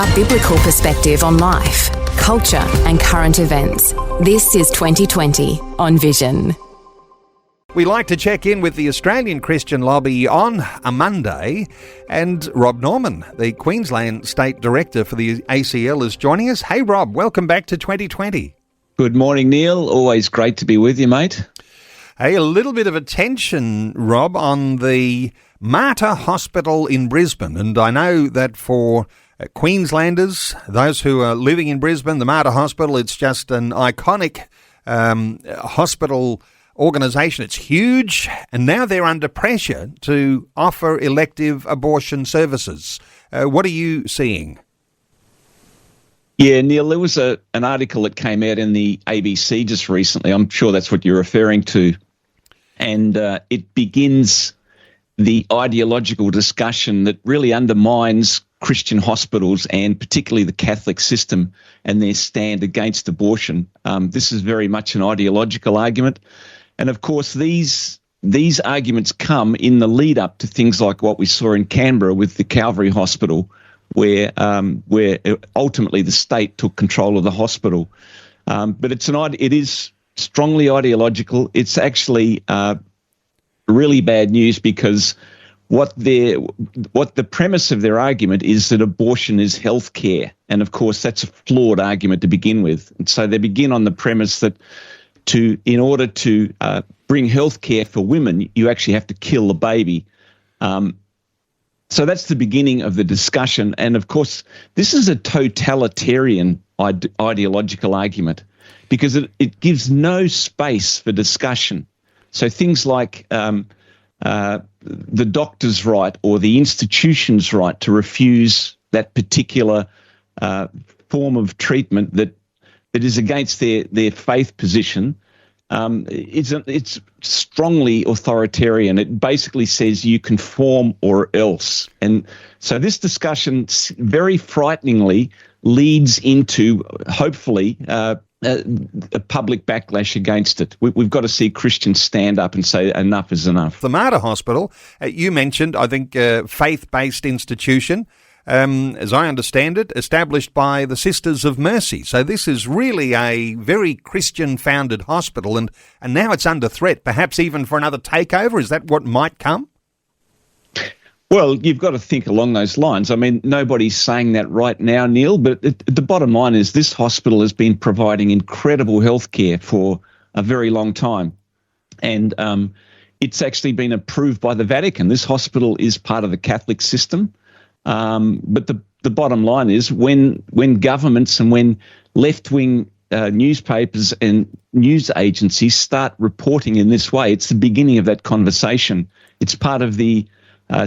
A biblical perspective on life, culture and current events. This is 2020 on Vision. We like to check in with the Australian Christian Lobby on a Monday, and Rob Norman, the Queensland State Director for the ACL, is joining us. Hey Rob, welcome back to 2020. Good morning, Neil. Always great to be with you, mate. Hey, a little bit of attention, Rob, on the Mater Hospital in Brisbane, and I know that for Queenslanders, those who are living in Brisbane, the Mater Hospital, it's just an iconic hospital organisation. It's huge, and now they're under pressure to offer elective abortion services. What are you seeing? Yeah, Neil, there was an article that came out in the ABC just recently. I'm sure that's what you're referring to. And it begins the ideological discussion that really undermines Christian hospitals and particularly the Catholic system and their stand against abortion. This is very much an ideological argument. And of course, these arguments come in the lead up to things like what we saw in Canberra with the Calvary Hospital, where ultimately the state took control of the hospital. But it is strongly ideological. It's actually really bad news because what the premise of their argument is that abortion is health care. And of course, that's a flawed argument to begin with. And so they begin on the premise that in order to bring health care for women, you actually have to kill the baby. So that's the beginning of the discussion. And of course, this is a totalitarian ideological argument because it gives no space for discussion. So things like the doctor's right or the institution's right to refuse that particular form of treatment that is against their faith position, it's strongly authoritarian. It basically says you conform or else. And so this discussion very frighteningly leads into, hopefully, a public backlash against it. We've got to see Christians stand up and say enough is enough. The Mater Hospital, you mentioned, I think, faith-based institution, as I understand it, established by the Sisters of Mercy. So this is really a very Christian-founded hospital, and now it's under threat, perhaps even for another takeover. Is that what might come? Well, you've got to think along those lines. I mean, nobody's saying that right now, Neil, but the bottom line is this hospital has been providing incredible health care for a very long time. And it's actually been approved by the Vatican. This hospital is part of the Catholic system. But the bottom line is when governments and when left-wing newspapers and news agencies start reporting in this way, it's the beginning of that conversation. It's part of the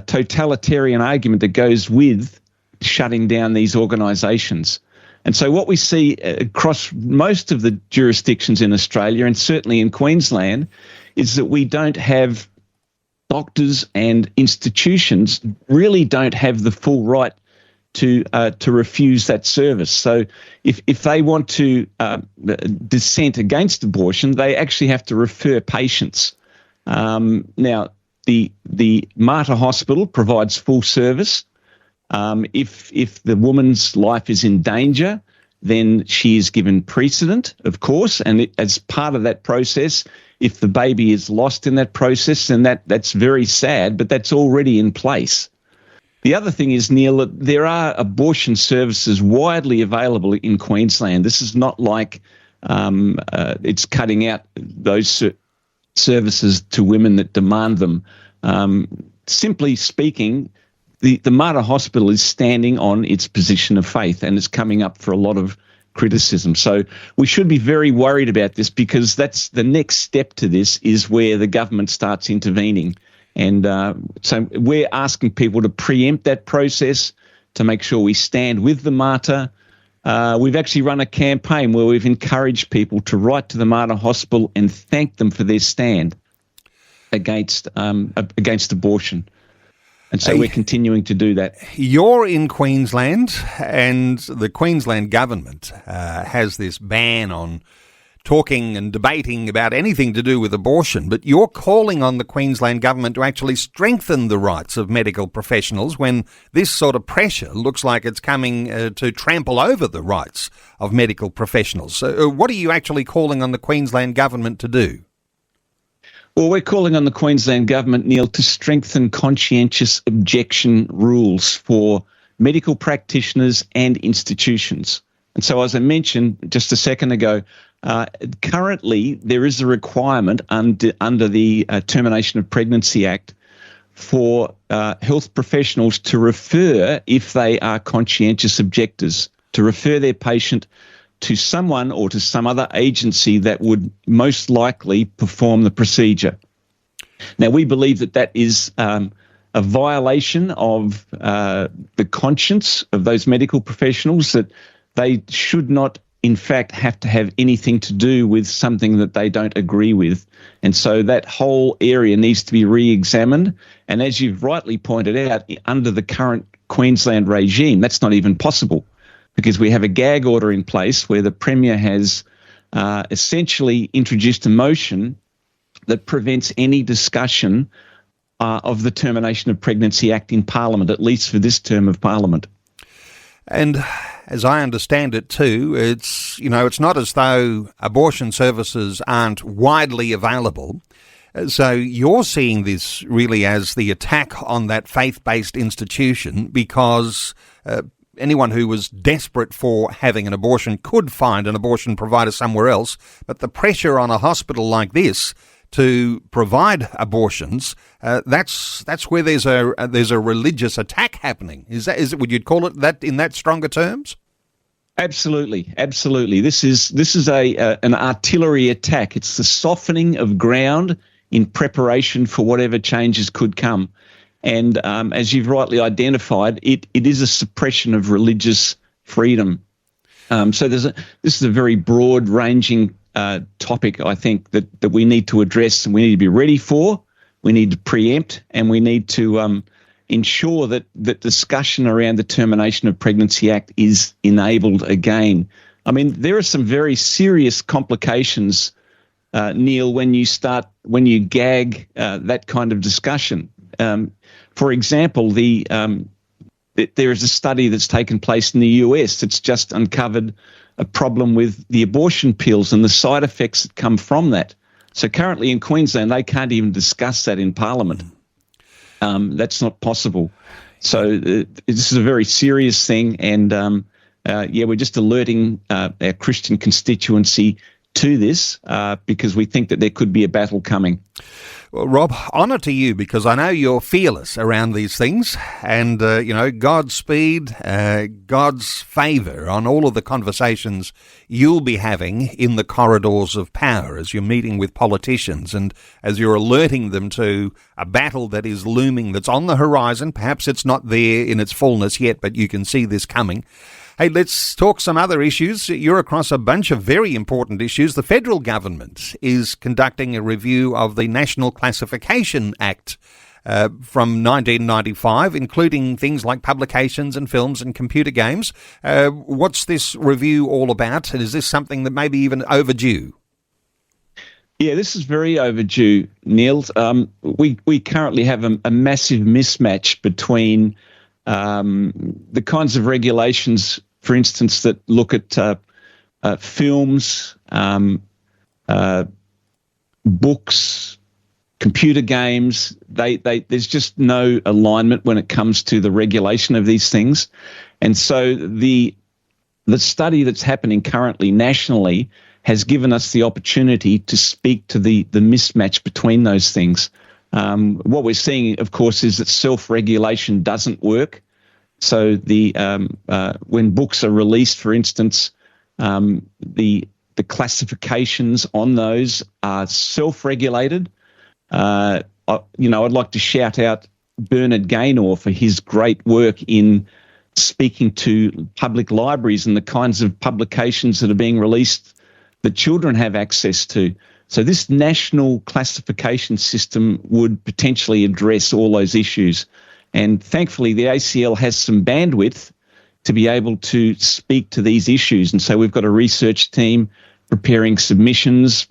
totalitarian argument that goes with shutting down these organisations. And so what we see across most of the jurisdictions in Australia and certainly in Queensland is that we don't have doctors and institutions really don't have the full right to refuse that service. So if they want to dissent against abortion, they actually have to refer patients. Now, the Mater Hospital provides full service. If the woman's life is in danger, then she is given precedent, of course, and as part of that process, if the baby is lost in that process, then that's very sad, but that's already in place. The other thing is, Neil, that there are abortion services widely available in Queensland. This is not like it's cutting out those services to women that demand them. Simply speaking, the Mater Hospital is standing on its position of faith and is coming up for a lot of criticism. So we should be very worried about this because that's the next step to this is where the government starts intervening. And so we're asking people to preempt that process to make sure we stand with the Mater. We've actually run a campaign where we've encouraged people to write to the Mater Hospital and thank them for their stand against abortion. And so we're continuing to do that. You're in Queensland, and the Queensland government has this ban on talking and debating about anything to do with abortion, but you're calling on the Queensland government to actually strengthen the rights of medical professionals when this sort of pressure looks like it's coming to trample over the rights of medical professionals. So what are you actually calling on the Queensland government to do? Well, we're calling on the Queensland government, Neil, to strengthen conscientious objection rules for medical practitioners and institutions. And so, as I mentioned just a second ago, currently there is a requirement under the Termination of Pregnancy Act for health professionals to refer, if they are conscientious objectors, to refer their patient to someone or to some other agency that would most likely perform the procedure. Now, we believe that that is a violation of the conscience of those medical professionals, that they should not, in fact, have to have anything to do with something that they don't agree with. And so that whole area needs to be re-examined. And as you've rightly pointed out, under the current Queensland regime, that's not even possible, because we have a gag order in place where the Premier has essentially introduced a motion that prevents any discussion of the Termination of Pregnancy Act in Parliament, at least for this term of Parliament. And as I understand it too, it's not as though abortion services aren't widely available. So you're seeing this really as the attack on that faith-based institution, because anyone who was desperate for having an abortion could find an abortion provider somewhere else, but the pressure on a hospital like this to provide abortions, that's where there's a religious attack happening. Is it? Would you call it that in that stronger terms? Absolutely. This is an artillery attack. It's the softening of ground in preparation for whatever changes could come. And as you've rightly identified, it is a suppression of religious freedom. So this is a very broad-ranging topic, I think, that we need to address and we need to be ready for. We need to preempt, and we need to ensure that discussion around the Termination of Pregnancy Act is enabled again. I mean, there are some very serious complications, Neil, when you gag that kind of discussion. For example, there is a study that's taken place in the US that's just uncovered a problem with the abortion pills and the side effects that come from that. So currently in Queensland, they can't even discuss that in Parliament. That's not possible. So this is a very serious thing, and we're just alerting our Christian constituency to this because we think that there could be a battle coming. Well, Rob, honour to you, because I know you're fearless around these things, and Godspeed, God's favour on all of the conversations you'll be having in the corridors of power as you're meeting with politicians and as you're alerting them to a battle that is looming, that's on the horizon. Perhaps it's not there in its fullness yet, but you can see this coming. Hey, let's talk some other issues. You're across a bunch of very important issues. The federal government is conducting a review of the National Classification Act from 1995, including things like publications and films and computer games. What's this review all about? And is this something that may be even overdue? Yeah, this is very overdue, Neil. We currently have a massive mismatch between the kinds of regulations, for instance, that look at films, books, computer games. There's just no alignment when it comes to the regulation of these things. And so the study that's happening currently nationally has given us the opportunity to speak to the mismatch between those things. What we're seeing, of course, is that self-regulation doesn't work. So when books are released, for instance, the classifications on those are self-regulated. I'd like to shout out Bernard Gaynor for his great work in speaking to public libraries and the kinds of publications that are being released that children have access to. So this national classification system would potentially address all those issues. And thankfully, the ACL has some bandwidth to be able to speak to these issues. And so we've got a research team preparing submissions,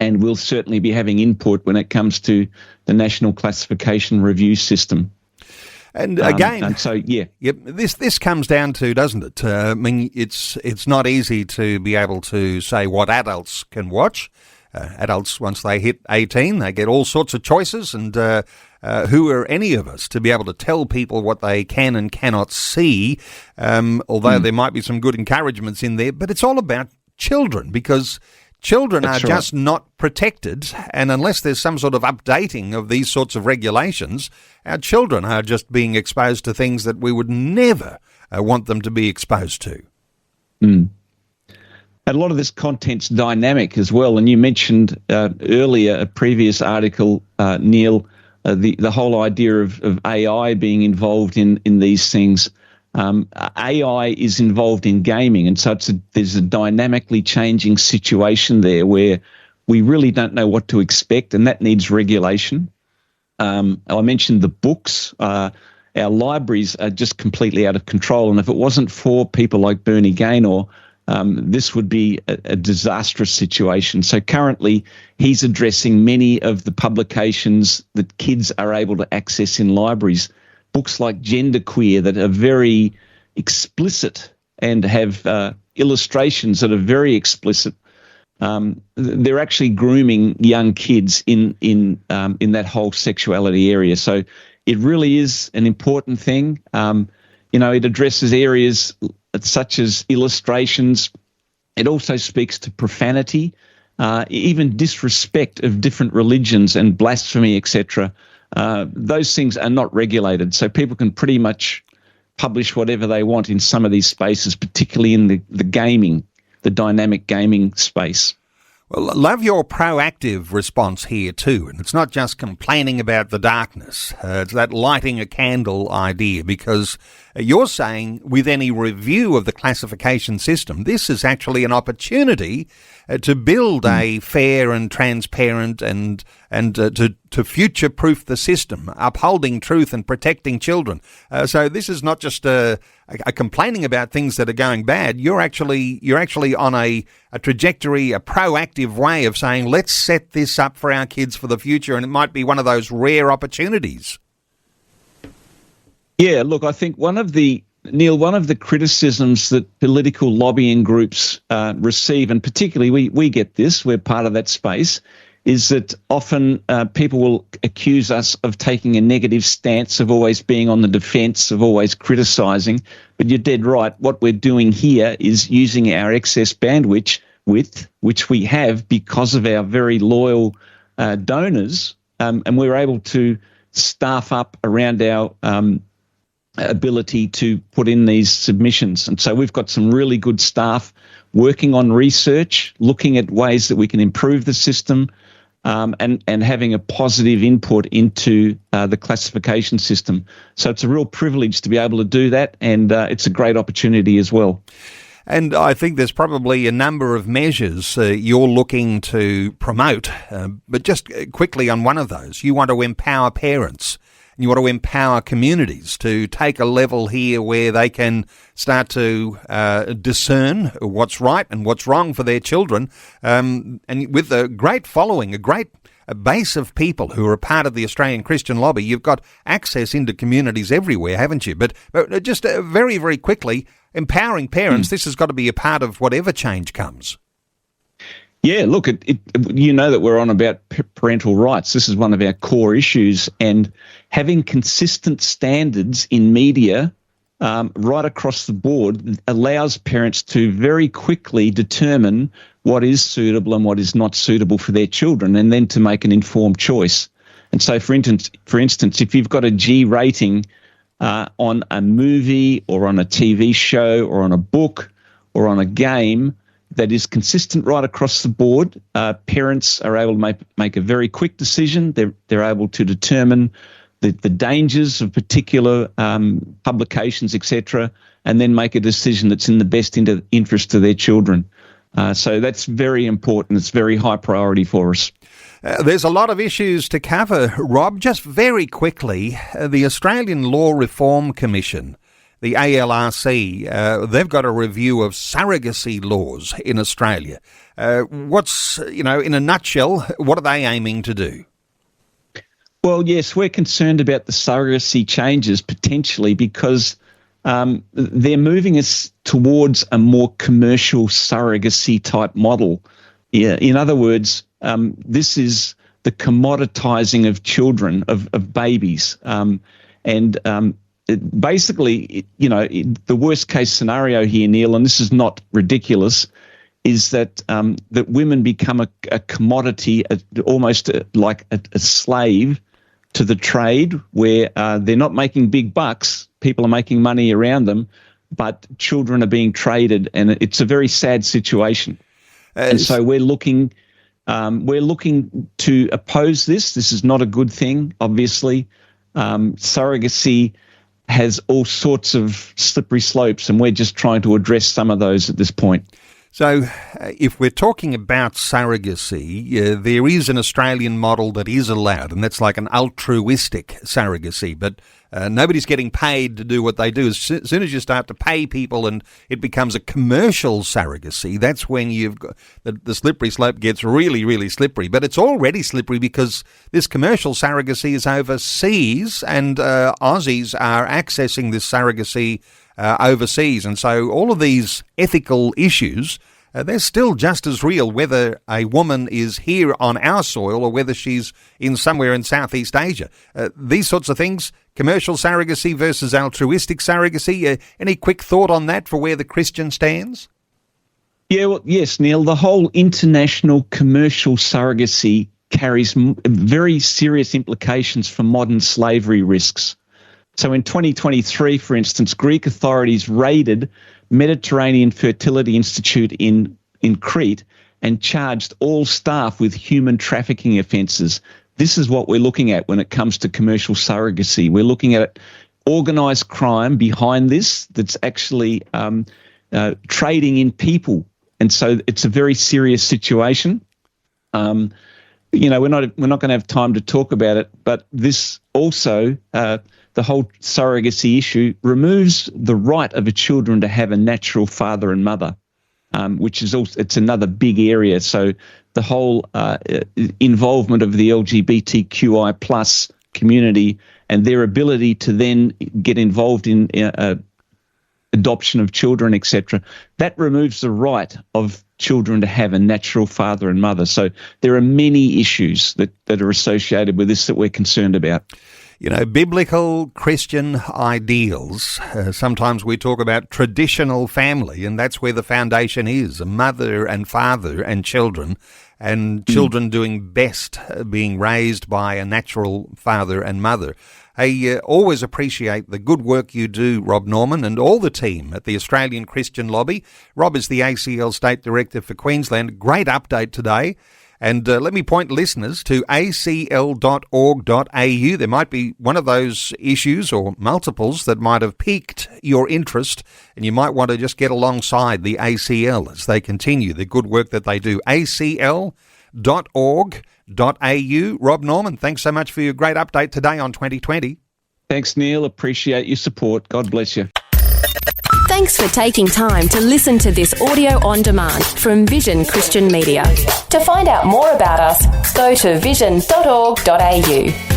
and we'll certainly be having input when it comes to the National Classification Review System. And again, and so, yeah. Yep, this comes down to, doesn't it? I mean, it's not easy to be able to say what adults can watch. Adults, once they hit 18, they get all sorts of choices, and who are any of us to be able to tell people what they can and cannot see, although there might be some good encouragements in there, but it's all about children, because children are just not protected, and unless there's some sort of updating of these sorts of regulations, our children are just being exposed to things that we would never want them to be exposed to. And a lot of this content's dynamic as well, and you mentioned earlier a previous article, Neil, the whole idea of AI being involved in these things. AI is involved in gaming, and so there's a dynamically changing situation there where we really don't know what to expect, and that needs regulation. I mentioned the books. Our libraries are just completely out of control, and if it wasn't for people like Bernie Gaynor, this would be a disastrous situation. So currently, he's addressing many of the publications that kids are able to access in libraries. Books like Genderqueer that are very explicit and have illustrations that are very explicit. They're actually grooming young kids in that whole sexuality area. So it really is an important thing. It addresses areas such as illustrations. It also speaks to profanity, even disrespect of different religions and blasphemy, etc. Those things are not regulated, so people can pretty much publish whatever they want in some of these spaces, particularly in the gaming, the dynamic gaming space. Well, love your proactive response here too, and it's not just complaining about the darkness. It's that lighting a candle idea, because you're saying with any review of the classification system, this is actually an opportunity to build a fair and transparent and to future-proof the system, upholding truth and protecting children. So this is not just a complaining about things that are going bad. You're actually on a trajectory, a proactive way of saying, let's set this up for our kids for the future, and it might be one of those rare opportunities. Yeah, look, I think one of the criticisms that political lobbying groups receive, and particularly we get this, we're part of that space, is that often people will accuse us of taking a negative stance, of always being on the defence, of always criticising. But you're dead right. What we're doing here is using our excess bandwidth, which we have because of our very loyal donors, and we're able to staff up around our ability to put in these submissions. And so we've got some really good staff working on research, looking at ways that we can improve the system, and having a positive input into the classification system. So it's a real privilege to be able to do that, and it's a great opportunity as well. And I think there's probably a number of measures you're looking to promote, but just quickly on one of those, you want to empower parents. You want to empower communities to take a level here where they can start to discern what's right and what's wrong for their children. And with a great following, a great base of people who are a part of the Australian Christian lobby, you've got access into communities everywhere, haven't you? But just very, very quickly, empowering parents, this has got to be a part of whatever change comes. Yeah, look, you know that we're on about parental rights. This is one of our core issues, and having consistent standards in media right across the board allows parents to very quickly determine what is suitable and what is not suitable for their children, and then to make an informed choice. And so, for instance, if you've got a G rating on a movie or on a TV show or on a book or on a game that is consistent right across the board, parents are able to make a very quick decision. They're able to determine the dangers of particular publications, etc., and then make a decision that's in the best interest of their children. So that's very important. It's very high priority for us. There's a lot of issues to cover, Rob. Just very quickly, the Australian Law Reform Commission, the ALRC, they've got a review of surrogacy laws in Australia. What's, in a nutshell, what are they aiming to do? Well, yes, we're concerned about the surrogacy changes potentially because they're moving us towards a more commercial surrogacy type model. Yeah, in other words, this is the commoditizing of children, of babies. Basically, the worst case scenario here, Neil, and this is not ridiculous, is that that women become a commodity, almost like a slave to the trade, where they're not making big bucks. People are making money around them, but children are being traded, and it's a very sad situation. And so we're looking to oppose this. This is not a good thing, obviously. Surrogacy has all sorts of slippery slopes, and we're just trying to address some of those at this point. So if we're talking about surrogacy, there is an Australian model that is allowed, and that's like an altruistic surrogacy, but nobody's getting paid to do what they do. As soon as you start to pay people and it becomes a commercial surrogacy, that's when you've got the slippery slope gets really, really slippery. But it's already slippery because this commercial surrogacy is overseas, and Aussies are accessing this surrogacy overseas. And so all of these ethical issues, they're still just as real whether a woman is here on our soil or whether she's in somewhere in Southeast Asia. These sorts of things, commercial surrogacy versus altruistic surrogacy, any quick thought on that for where the Christian stands? Yeah, well, yes, Neil, the whole international commercial surrogacy carries very serious implications for modern slavery risks. So in 2023, for instance, Greek authorities raided Mediterranean Fertility Institute in Crete and charged all staff with human trafficking offences. This is what we're looking at when it comes to commercial surrogacy. We're looking at organised crime behind this that's actually trading in people. And so it's a very serious situation. We're not going to have time to talk about it, but this also the whole surrogacy issue removes the right of a children to have a natural father and mother, which is also, it's another big area. So the whole involvement of the LGBTQI plus community and their ability to then get involved in adoption of children, etc., that removes the right of children to have a natural father and mother. So there are many issues that are associated with this that we're concerned about. Biblical Christian ideals. Sometimes we talk about traditional family, and that's where the foundation is, a mother and father and children doing best, being raised by a natural father and mother. I always appreciate the good work you do, Rob Norman, and all the team at the Australian Christian Lobby. Rob is the ACL State Director for Queensland. Great update today. And let me point listeners to acl.org.au. There might be one of those issues or multiples that might have piqued your interest, and you might want to just get alongside the ACL as they continue the good work that they do. acl.org.au. Rob Norman, thanks so much for your great update today on 2020. Thanks, Neil. Appreciate your support. God bless you. Thanks for taking time to listen to this audio on demand from Vision Christian Media. To find out more about us, go to vision.org.au.